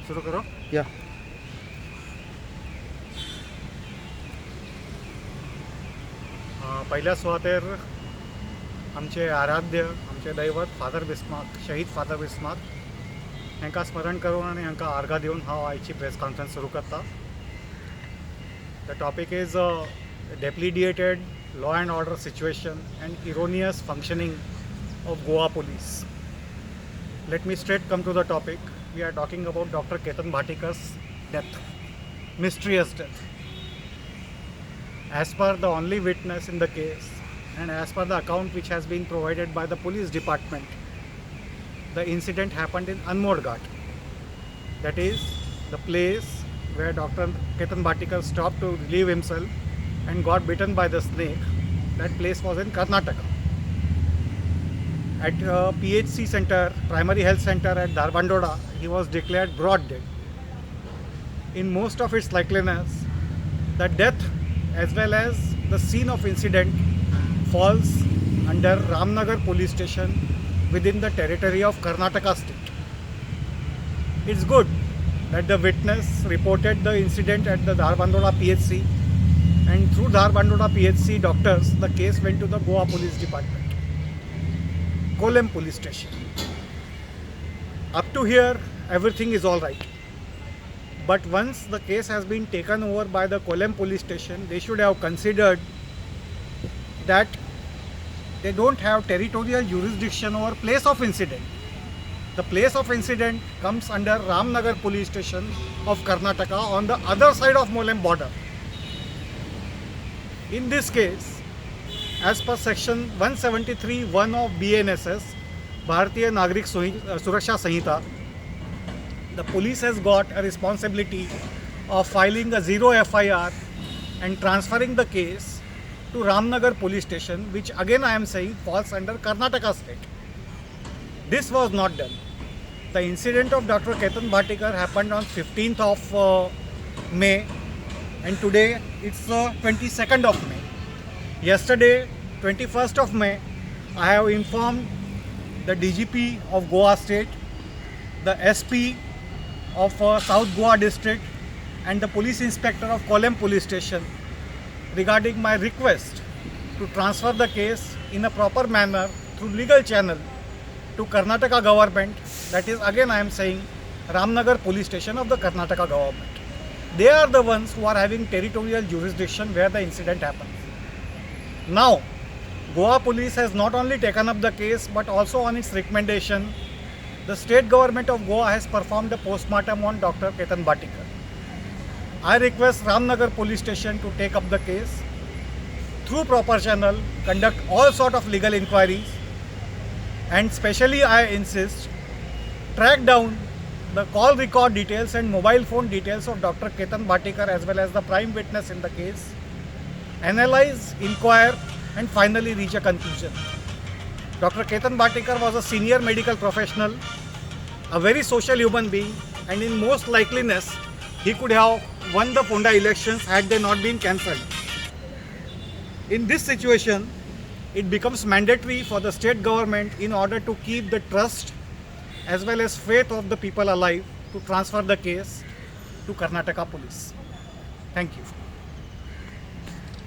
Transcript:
सुरू करो. या पहिल्या सुवातेर आमचे आराध्य आमचे दैवत फादर बिस्मार्क, शहीद फादर बिस्मार्क हांकां स्मरण करून आनी हांकां आर्गां दिवन हांव आयची प्रेस कॉन्फरन्स सुरू करता. The topic is dilapidated law and order situation and erroneous functioning of Goa police. Let me straight come to the topic. We are talking about Dr. Ketan Bhattikar's death, mysterious death. As per the only witness in the case and as per the account which has been provided by the police department, the incident happened in Anmod Ghat. That is the place where Dr. Ketan Bhattikar stopped to relieve himself and got bitten by the snake. That place was in Karnataka. At PHC center, primary health center at Dharbandoda, he was declared broad dead. In most of its likeliness, the death as well as the scene of incident falls under Ramnagar police station within the territory of Karnataka state. It's good that the witness reported the incident at the Dharbandoda PHC, and through Dharbandoda PHC doctors, the case went to the Goa Police Department, Kolem Police Station. Up to here, everything is all right. But once the case has been taken over by the Kolem Police Station, they should have considered that they don't have territorial jurisdiction over place of incident. The place of incident comes under Ramnagar Police Station of Karnataka on the other side of Molem border. In this case, as per section 173(1) of BNSS, Bharatiya Nagrik Suraksha Sanhita, the police has got a responsibility of filing a zero FIR and transferring the case to Ramnagar police station, which again I am saying falls under Karnataka state. This was not done. The incident of Dr. Ketan Bhattikar happened on 15th of May, and today it's 22nd of May. Yesterday, 21st of May, I have informed the DGP of Goa State, the SP of South Goa District, and the Police Inspector of Kolem Police Station regarding my request to transfer the case in a proper manner through legal channel to Karnataka government. That is, again I am saying, Ramnagar Police Station of the Karnataka government. They are the ones who are having territorial jurisdiction where the incident happened. Now, Goa Police has not only taken up the case but also on its recommendation, the state government of Goa has performed a postmortem on Dr. Ketan Bhattikar. I request Ramnagar Police Station to take up the case through proper channel, conduct all sort of legal inquiries, and specially I insist, track down the call record details and mobile phone details of Dr. Ketan Bhattikar as well as the prime witness in the case, analyze, inquire, and finally reach a conclusion. Dr. Ketan Bhattikar was a senior medical professional, a very social human being, and in most likeliness, he could have won the Ponda elections had they not been cancelled. In this situation, it becomes mandatory for the state government, in order to keep the trust as well as faith of the people alive, to transfer the case to Karnataka police. Thank you.